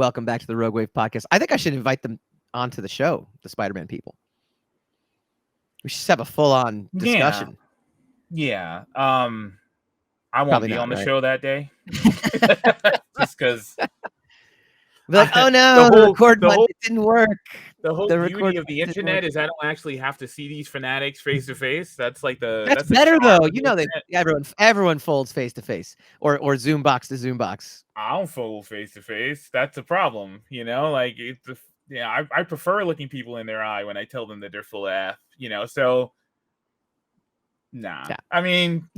welcome back to the Rogue Wave podcast. I think I should invite them onto the show, the Spider-Man people. We should have a full-on discussion. Yeah. I won't Probably be not, on the right? show that day. Just because Be like, oh no, the record button, it didn't work. The whole beauty of the internet is I don't actually have to see these fanatics face to face. That's like that's better though. You know, everyone folds face to face or Zoom box to Zoom box. I don't fold face to face. That's a problem. You know, like I prefer looking people in their eye when I tell them that they're full of F. You know, so nah. Yeah. I mean,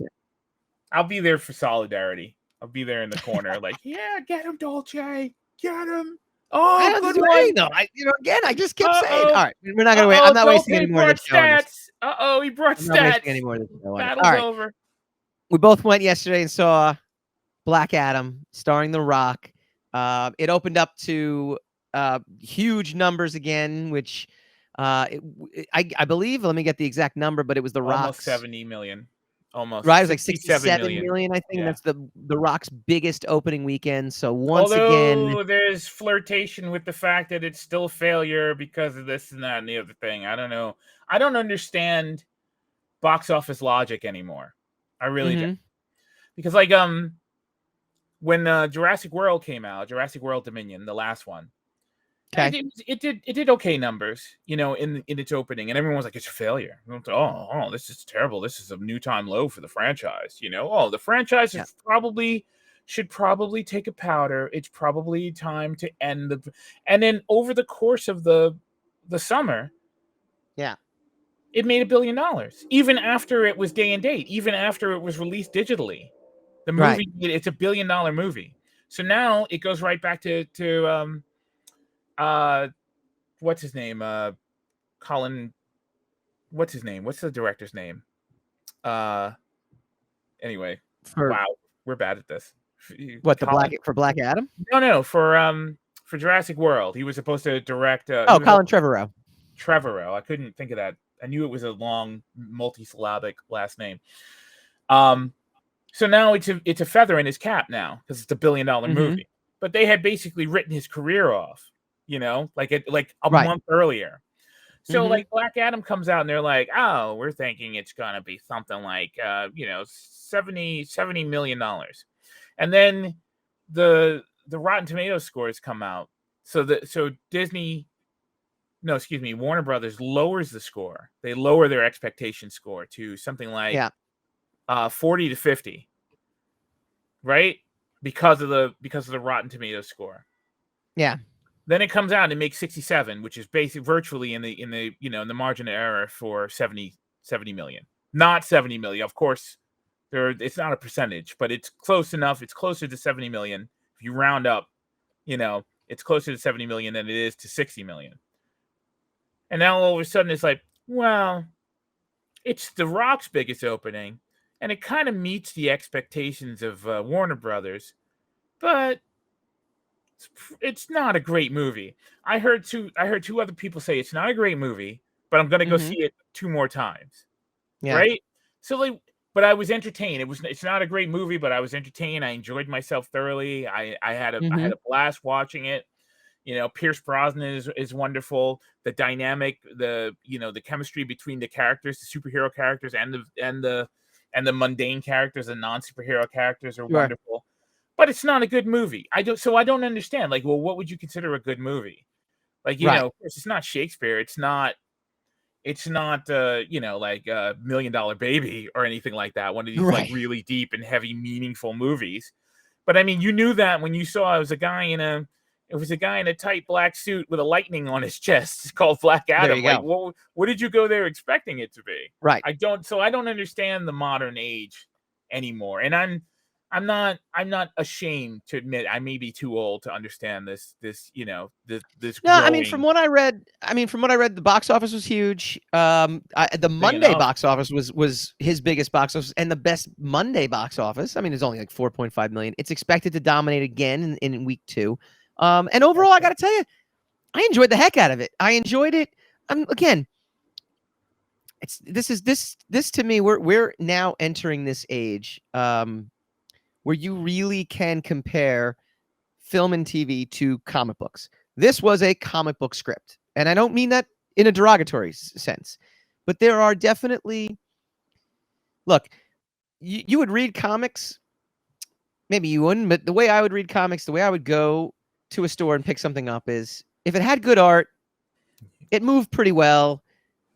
I'll be there for solidarity. I'll be there in the corner, like, yeah, get him, Dolce, get him. Oh, good one. Though. I just kept saying. All right, we're not gonna wait. I'm not wasting any more of the show. He brought stats. I'm not wasting any more of the show. Battle's over. We both went yesterday and saw Black Adam, starring The Rock. It opened up to huge numbers again, which I believe. Let me get the exact number, but it was The Rock's almost 70 million. Almost right, it was like 67 million. I think that's the Rock's biggest opening weekend. So again, there's flirtation with the fact that it's still a failure because of this and that and the other thing. I don't know. I don't understand box office logic anymore. I really do. Because like when Jurassic World came out, Jurassic World Dominion, the last one. Okay. It did okay numbers, you know, in its opening, and everyone was like, it's a failure. Oh, this is terrible. This is a new time low for the franchise. You know, the franchise should probably take a powder. It's probably time to end and then over the course of the summer, it made $1 billion, even after it was day and date, even after it was released digitally. The movie, it's $1 billion movie. So now it goes right back to what's his name? Colin. What's his name? What's the director's name? Anyway, wow, we're bad at this. What for Black Adam? No, for Jurassic World, he was supposed to direct. Colin Trevorrow. Trevorrow. I couldn't think of that. I knew it was a long, multi-syllabic last name. So now it's a feather in his cap now because it's $1 billion movie. But they had basically written his career off. You know, like a month earlier. So like Black Adam comes out and they're like, oh, we're thinking it's going to be something like, $70 million. And then the Rotten Tomatoes scores come out. So Warner Brothers lowers the score. They lower their expectation score to something like 40 to 50. Right? Because of the Rotten Tomatoes score. Yeah. Then it comes out and it makes 67, which is basically virtually in the margin of error for 70 million. Not 70 million. Of course, it's not a percentage, but it's close enough. It's closer to 70 million. If you round up, it's closer to 70 million than it is to 60 million. And now all of a sudden it's like, well, it's The Rock's biggest opening, and it kind of meets the expectations of Warner Brothers, but it's not a great movie. I heard two other people say it's not a great movie, but I'm going to go see it 2 more times. Yeah. Right? So but I was entertained. It's not a great movie, but I was entertained. I enjoyed myself thoroughly. I had a blast watching it. You know, Pierce Brosnan is wonderful. The dynamic, the chemistry between the characters, the superhero characters and the mundane characters, the non-superhero characters are wonderful. But it's not a good movie. I don't understand. Like, well, what would you consider a good movie? Like, of course, it's not Shakespeare. It's not like $1 Million Baby or anything like that. One of these like really deep and heavy, meaningful movies. But I mean, you knew that when you saw it was a guy in a tight black suit with a lightning on his chest. It's called Black Adam. Like, what did you go there expecting it to be? Right. I don't understand the modern age anymore. And I'm not ashamed to admit I may be too old to understand this. No, I mean, from what I read, the box office was huge. The Monday box office was his biggest box office and the best Monday box office. I mean, it's only like 4.5 million. It's expected to dominate again in week 2. And overall, I got to tell you, I enjoyed the heck out of it. I enjoyed it. Again, this to me, we're now entering this age. Where you really can compare film and TV to comic books. This was a comic book script. And I don't mean that in a derogatory sense, but there are definitely, look, you would read comics, maybe you wouldn't, but the way I would read comics, the way I would go to a store and pick something up is if it had good art, it moved pretty well,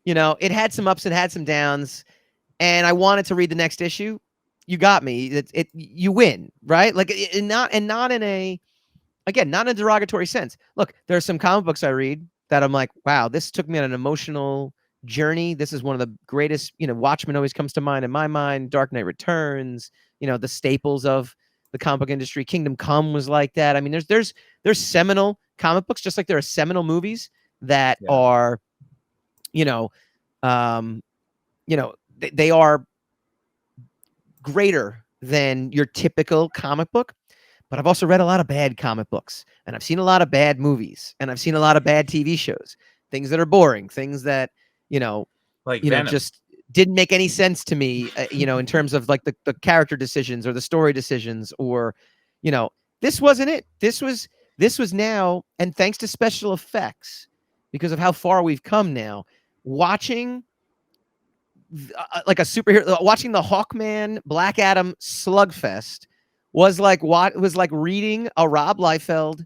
it had some ups and had some downs, and I wanted to read the next issue. You got me. You win, right? Like, not in a, again, not in a derogatory sense. Look, there are some comic books I read that I'm like, wow, this took me on an emotional journey. This is one of the greatest, Watchmen always comes to mind in my mind. Dark Knight Returns, the staples of the comic book industry. Kingdom Come was like that. I mean, there's seminal comic books, just like there are seminal movies that are, they are greater than your typical comic book. But I've also read a lot of bad comic books, and I've seen a lot of bad movies, and I've seen a lot of bad TV shows, things that are boring, things that, like Venom. just didn't make any sense to me, in terms of like the character decisions or the story decisions, or, this wasn't it. This was now, and thanks to special effects, because of how far we've come now, watching like a superhero, watching the Hawkman Black Adam slugfest was like reading a Rob Liefeld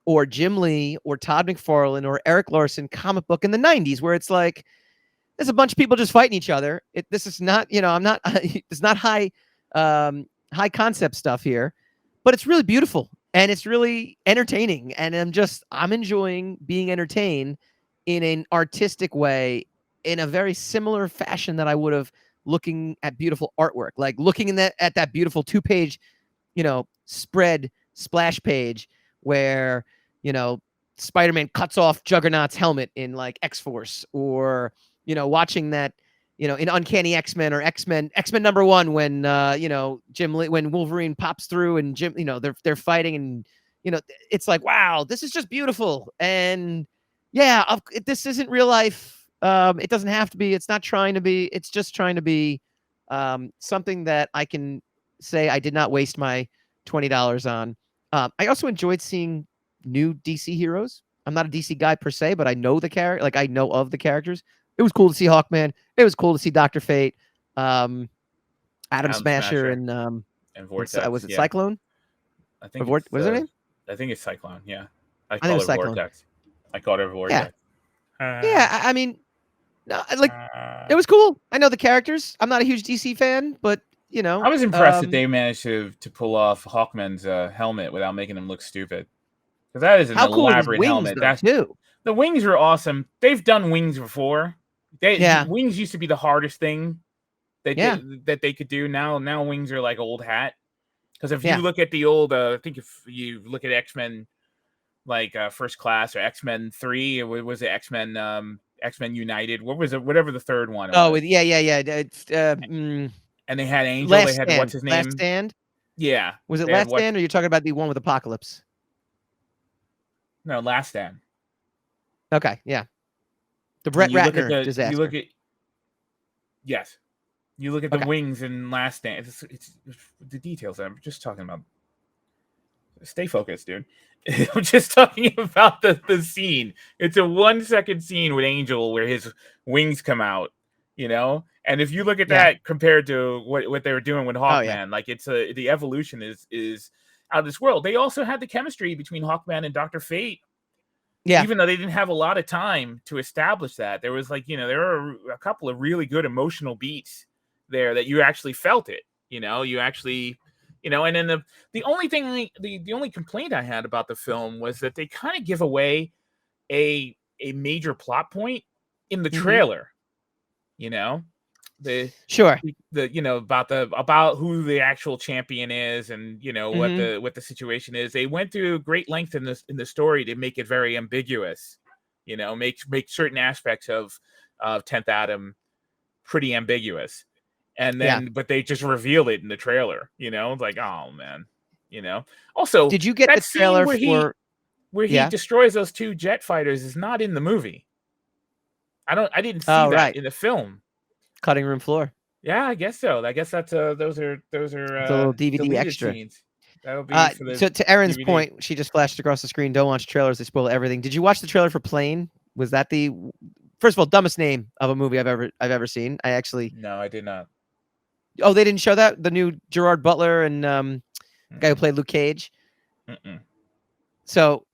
or Jim Lee or Todd McFarlane or Eric Larson comic book in the 90s, where it's like there's a bunch of people just fighting each other. This is not, I'm not, it's not high concept stuff here, but it's really beautiful and it's really entertaining. And I'm enjoying being entertained in an artistic way, in a very similar fashion that I would have looking at beautiful artwork, like looking at that beautiful 2-page, spread splash page where, Spider-Man cuts off Juggernaut's helmet in like X-Force, or, watching that, in Uncanny X-Men or X-Men #1 when, Jim Lee, when Wolverine pops through and Jim, they're fighting, and, it's like, wow, this is just beautiful. And yeah, this isn't real life. It doesn't have to be. It's not trying to be. It's just trying to be something that I can say I did not waste my $20 on. I also enjoyed seeing new DC heroes. I'm not a DC guy per se, but I know the character. Like, I know of the characters. It was cool to see Hawkman. It was cool to see Dr. Fate, Atom Smasher, and Vortex. Was it Cyclone? I think what is her name? I think it's Cyclone. Yeah, I call it Vortex. I called her Vortex. Yeah. I mean, no, like, it was cool. I know the characters. I'm not a huge DC fan, but I was impressed that they managed to pull off Hawkman's helmet without making him look stupid. Because that is an elaborate helmet. Too. The wings are awesome. They've done wings before. Wings used to be the hardest thing that they could do. Now wings are like old hat. Because if you look at the old, I think if you look at X-Men, like First Class or X-Men 3, or was it X-Men United? What was it? Whatever the third one. Was. And they had Angel. Last they had Stand. What's his name? Last Stand. Yeah. Was it Last Stand, or you're talking about the one with Apocalypse? No, Last Stand. Okay, yeah. The Brett Ratner disaster. Yes. You look at the wings in Last Stand. It's the details I'm just talking about. Stay focused, dude. I'm just talking about the scene. It's a 1-second scene with Angel where his wings come out, And if you look at that compared to what they were doing with Hawkman, like the evolution is out of this world. They also had the chemistry between Hawkman and Dr. Fate. Yeah. Even though they didn't have a lot of time to establish that, there was there are a couple of really good emotional beats there that you actually felt it. You actually, and then the only thing, the only complaint I had about the film was that they kind of give away a major plot point in the trailer. About who the actual champion is, and what the situation is. They went to great length in the story to make it very ambiguous, make certain aspects of 10th Atom pretty ambiguous, and then but they just reveal it in the trailer. It's like, oh man. Also, did you get the trailer where he destroys those 2 jet fighters is not in the movie? I didn't see that in the film. Cutting room floor. Yeah, I guess so. I guess that's those are the little DVD extra scenes. That'll be for the To Erin's DVD. point, she just flashed across the screen. Don't watch trailers; they spoil everything. Did you watch the trailer for Plane? Was that the first of all dumbest name of a movie I've ever seen? I actually No, I did not. Oh, they didn't show that the new Gerard Butler and the guy who played Luke Cage. So,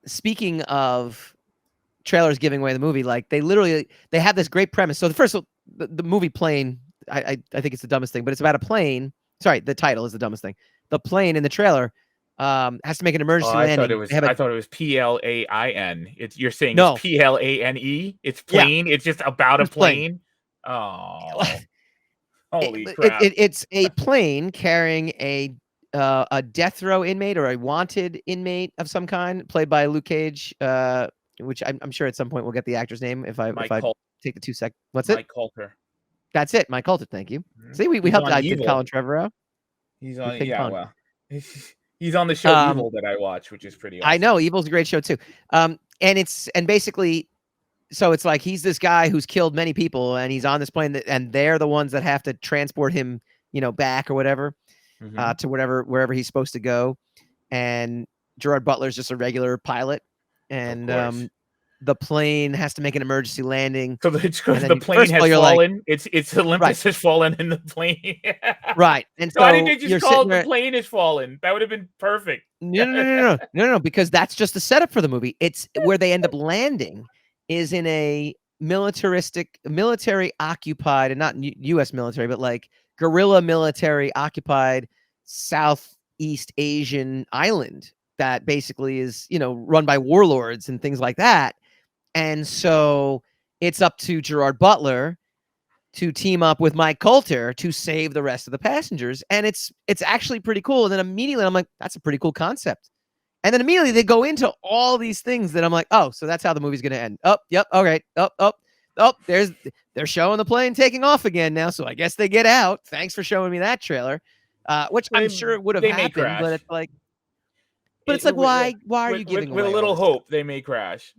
speaking of trailers giving away the movie, like they have this great premise. So the movie Plane, I think it's the dumbest thing, but it's about a plane. Sorry, the title is the dumbest thing. The plane in the trailer has to make an emergency landing. I thought it was PLAIN. You're saying no. It's PLANE. It's plane. Yeah. It's just about a plane. Oh, holy crap! It's a plane carrying a death row inmate or a wanted inmate of some kind, played by Luke Cage. Which I'm sure at some point we'll get the actor's name if I take the 2 seconds. What's it? Mike Coulter. That's it, Mike Coulter. Thank you. See, we helped. I did Colin Trevorrow. He's on. Yeah, well, he's on the show Evil that I watch, which is pretty awesome. I know Evil's a great show too. And basically, so it's like he's this guy who's killed many people, and he's on this plane, and they're the ones that have to transport him, back or whatever, to wherever he's supposed to go. And Gerard Butler's just a regular pilot, and the plane has to make an emergency landing. So it's because the plane has fallen. Like, it's Olympus has fallen in the plane. Right. And so why didn't they just call it the plane has fallen? That would have been perfect. No, because that's just the setup for the movie. It's where they end up landing is in a military occupied, and not U.S. military, but like guerrilla military occupied Southeast Asian island that basically is, run by warlords and things like that. And so it's up to Gerard Butler to team up with Mike Coulter to save the rest of the passengers. And it's actually pretty cool. And then immediately I'm like, that's a pretty cool concept. And then immediately they go into all these things that I'm like, oh, so that's how the movie's going to end. Oh, yep. All right. They're showing the plane taking off again now. So I guess they get out. Thanks for showing me that trailer, which I'm sure it would have happened, but it's like, why are you giving away with a little hope they may crash?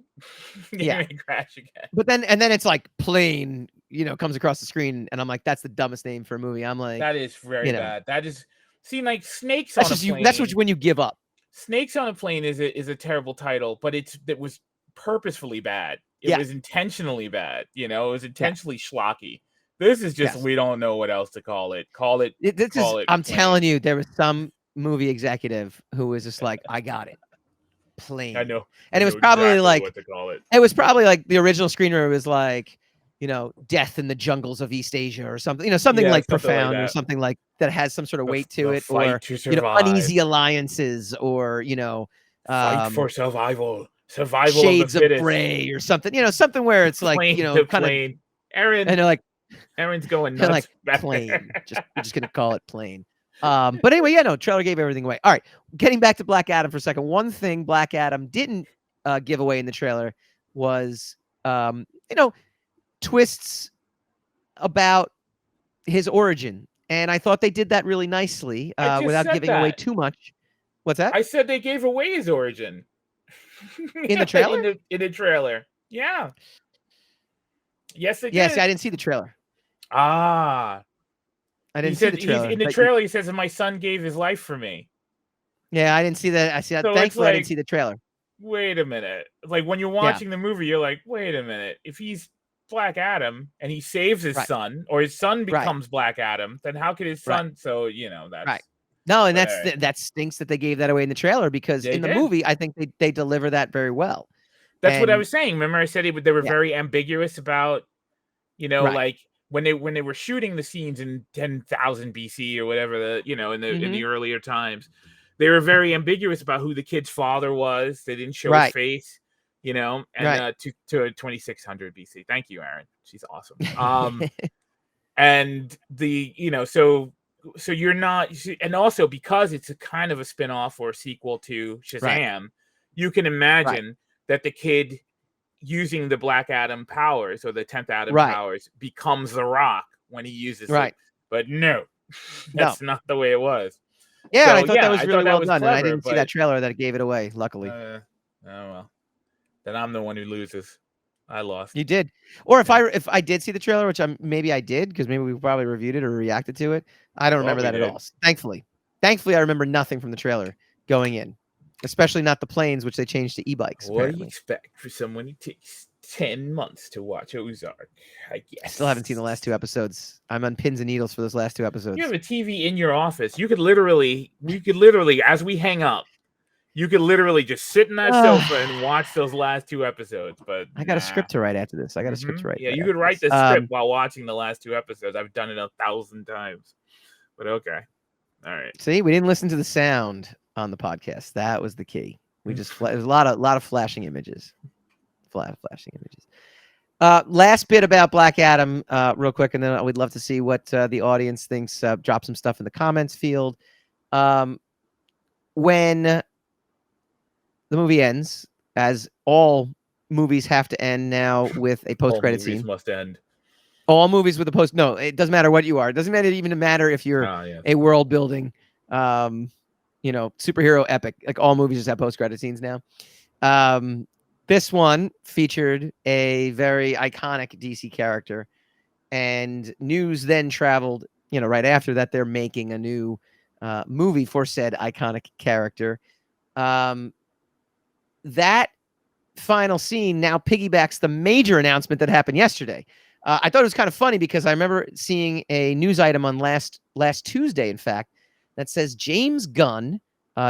They may crash again. But then it's like plane, comes across the screen, and I'm like, that's the dumbest name for a movie. I'm like, that is very bad. That is like Snakes on a Plane. That's when you give up. Snakes on a Plane is a terrible title, but it was purposefully bad. It was intentionally bad. It was intentionally schlocky. This is just we don't know what else to call it. I'm telling you, there was some movie executive who was just like, I got it. Plane. I know. And it was probably exactly like what to call it. It was probably like the original screener was like, Death in the Jungles of East Asia or something, something like profound or something like that has some sort of weight to it, or Uneasy Alliances, or fight for survival Shades of Grey or something, something where it's like kind of Aaron, and they're like Aaron's going nuts. Like Plane. We're just gonna call it Plane. But anyway, trailer gave everything away. All right, getting back to Black Adam for a second. One thing Black Adam didn't give away in the trailer was, twists about his origin, and I thought they did that really nicely without giving away too much. What's that? I said they gave away his origin in the trailer. In the trailer, yeah. Yes, they did. Yes, I didn't see the trailer. I didn't see the trailer. In the trailer, he says, "My son gave his life for me." Yeah, I didn't see that. I see that. So thankfully, I didn't see the trailer. Wait a minute. Like when you're watching the movie, you're like, wait a minute. If he's Black Adam and he saves his son, or his son becomes Black Adam, then how could his son? So that's right. No, and that stinks that they gave that away in the trailer, because in the movie, I think they deliver that very well. That's what I was saying. Remember, I said they were very ambiguous about, like when they were shooting the scenes in 10,000 BC or whatever, in the earlier times, they were very ambiguous about who the kid's father was. They didn't show his face, and to 2600 BC. Thank you, Aaron. She's awesome. And so you're not, and also because it's a kind of a spin-off or a sequel to Shazam, you can imagine that the kid using the Black Adam powers, or the 10th Adam powers, becomes the Rock when he uses it. But no, that's not the way it was. Yeah, so, I thought that was really well done, and I didn't see that trailer that gave it away, luckily. Oh well, then I'm the one who loses. I lost. You did. Or if I did see the trailer, which maybe I did, because maybe we probably reviewed it or reacted to it. I don't remember We that at did. all. Thankfully, I remember nothing from the trailer going in, especially not the planes, which they changed to e-bikes. What do you Apparently, expect for someone who takes 10 months to watch Ozark? I I still haven't seen the guess. last 2 episodes. I'm on pins and needles for those last 2 You episodes. have a TV in your office. We could literally, as we hang up, you could literally just sit in that sofa and watch those last 2 episodes. But I got a script to write after this. Yeah, you could write the script while watching the last 2 episodes. I've done it 1,000 times. But okay. All right. See, we didn't listen to the sound on the podcast. That was the key. We just there's a lot of flashing images. Flashing images. Last bit about Black Adam, real quick, and then we'd love to see what the audience thinks. Drop some stuff in the comments field. When the movie ends, as all movies have to end now with a post-credit scene. Must end. All movies with a post. No, it doesn't matter what you are. It doesn't matter if you're a world building, superhero epic. Like all movies just have post-credit scenes now. This one featured a very iconic DC character, and news then traveled, right after that, they're making a new movie for said iconic character. That final scene now piggybacks the major announcement that happened yesterday. I thought it was kind of funny because I remember seeing a news item on last Tuesday, in fact, that says James Gunn,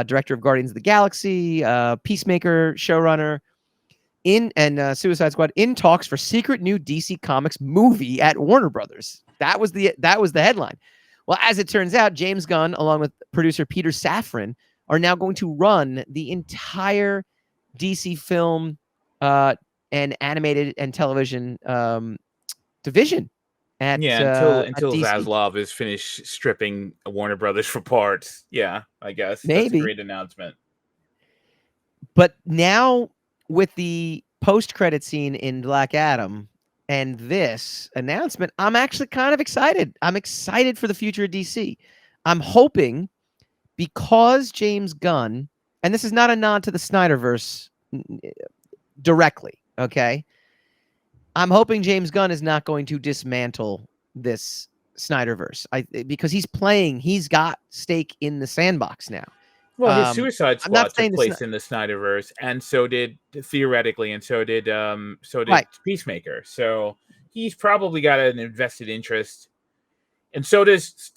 director of Guardians of the Galaxy, Peacemaker showrunner, and Suicide Squad, in talks for secret new DC Comics movie at Warner Brothers. That was the headline. Well, as it turns out, James Gunn, along with producer Peter Safran, are now going to run the entire DC film and animated and television division until DC. Zaslav is finished stripping Warner Brothers for parts. Yeah, I guess maybe that's a great announcement. But now with the post-credit scene in Black Adam and this announcement, I'm actually kind of excited. I'm excited for the future of DC. I'm hoping, because James Gunn, and this is not a nod to the Snyderverse directly, okay? I'm hoping James Gunn is not going to dismantle this Snyderverse, because he's got stake in the sandbox now. Well, his Suicide Squad took place in the Snyderverse, and so did Peacemaker. So he's probably got an invested interest, and so does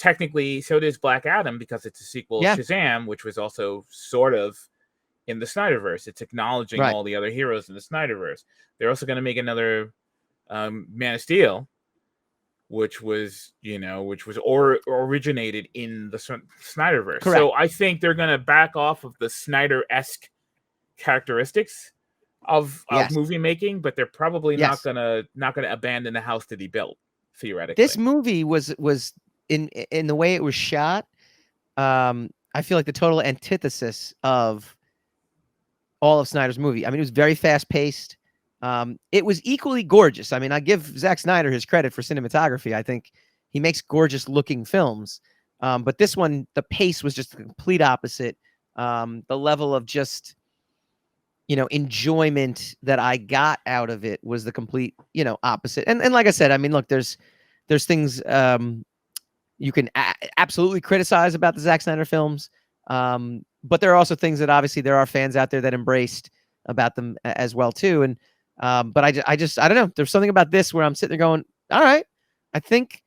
Black Adam, because it's a sequel to Shazam, which was also sort of in the Snyderverse. It's acknowledging all the other heroes in the Snyderverse. They're also going to make another Man of Steel, which was originated in the Snyderverse. Correct. So I think they're going to back off of the Snyder-esque characteristics of movie making, but they're probably not going to abandon the house that he built, theoretically. This movie was in the way it was shot. I feel like the total antithesis of all of Snyder's movie. I mean, it was very fast paced. It was equally gorgeous. I mean, I give Zack Snyder his credit for cinematography. I think he makes gorgeous looking films. But this one, the pace was just the complete opposite. The level of just, enjoyment that I got out of it was the complete, opposite. And like I said, I mean, look, there's things you can absolutely criticize about the Zack Snyder films. But there are also things that obviously there are fans out there that embraced about them as well too. And but I don't know. There's something about this where I'm sitting there going, all right, I think,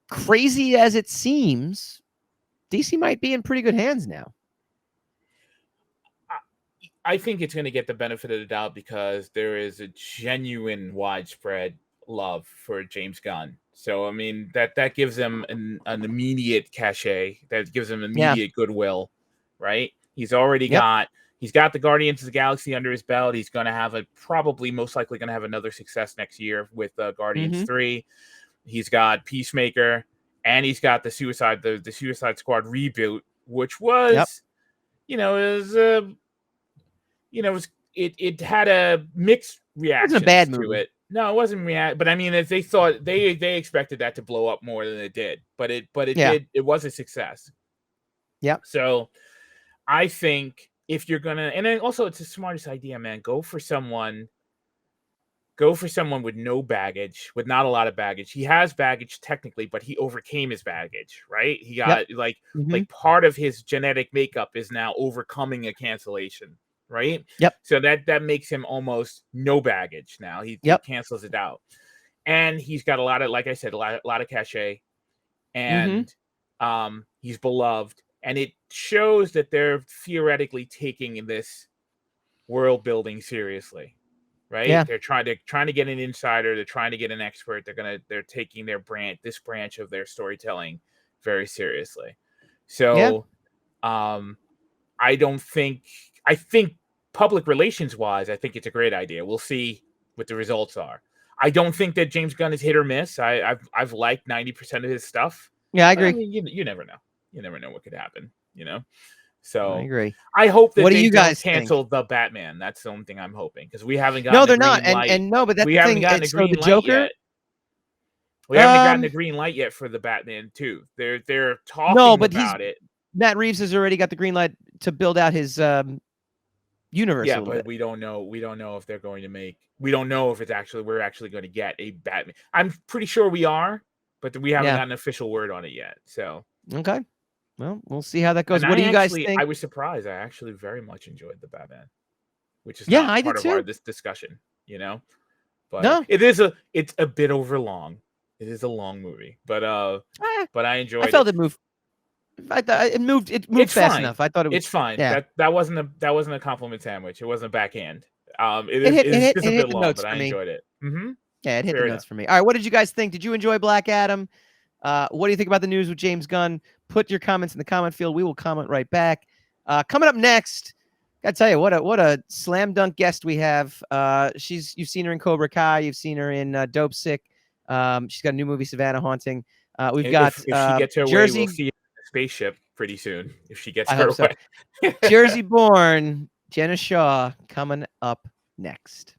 crazy as it seems, DC might be in pretty good hands now. I think it's going to get the benefit of the doubt because there is a genuine widespread love for James Gunn. So, I mean, that gives him an immediate cachet. That gives him immediate goodwill, right? He's already he's got the Guardians of the Galaxy under his belt. He's going to have most likely going to have another success next year with Guardians 3. He's got Peacemaker, and he's got the Suicide Squad reboot, which was, it had a mixed reaction to it. No, it wasn't but I mean, they thought they expected that to blow up more than it did, but it did. It was a success. Yeah. So I think if you're gonna, and then also it's the smartest idea, man. Go for someone Go for someone with no baggage, with not a lot of baggage. He has baggage technically, but he overcame his baggage, right? He got like part of his genetic makeup is now overcoming a cancellation, right? Yep. So that makes him almost no baggage now. He cancels it out. And he's got a lot of, like I said, a lot of cachet, and he's beloved, and it shows that they're theoretically taking this world building seriously. Right? Yeah. They're trying to get an insider. They're trying to get an expert. They're taking this branch of their storytelling very seriously. So, I think public relations wise, I think it's a great idea. We'll see what the results are. I don't think that James Gunn is hit or miss. I've liked 90% of his stuff. Yeah, I agree. I mean, you never know. You never know what could happen. So I agree. I hope that what do they you guys don't cancel think? the Batman. That's the only thing I'm hoping, because we haven't gotten No, they're a green not. light. And no, but that's we the haven't thing. gotten a So green the light Joker, yet. We haven't gotten a green light yet for the Batman 2. They're talking about it. Matt Reeves has already got the green light to build out his universe. Yeah, a little but bit. we don't know if they're going to make. We don't know if we're actually going to get a Batman. I'm pretty sure we are, but we haven't gotten an official word on it yet. So okay. Well, we'll see how that goes. And what do you guys think? I was surprised. I actually very much enjoyed the Batman, which is I not did part too. of this discussion, But it's a bit overlong. It is a long movie, but I enjoyed it. I felt it moved. It moved fast enough. I thought it's fine. Yeah. That wasn't a compliment sandwich. It wasn't a backhand. It just a bit long, but I enjoyed it. Yeah, it hit the notes for me. All right, what did you guys think? Did you enjoy Black Adam? What do you think about the news with James Gunn? Put your comments in the comment field. We will comment right back. Coming up next, gotta tell you what a slam dunk guest we have. You've seen her in Cobra Kai. You've seen her in Dope Sick. She's got a new movie, Savannah Haunting. We've got if she gets her Jersey. Way, we'll see her in a spaceship pretty soon. If she gets her way. Jersey born Jenna Shaw coming up next.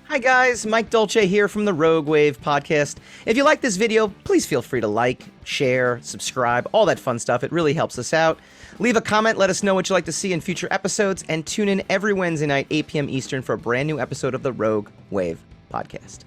Hi guys, Mike Dolce here from the Rogue Wav podcast. If you like this video, please feel free to like, share, subscribe, all that fun stuff. It really helps us out. Leave a comment, let us know what you'd like to see in future episodes, and tune in every Wednesday night, 8 p.m. Eastern for a brand new episode of the Rogue Wav podcast.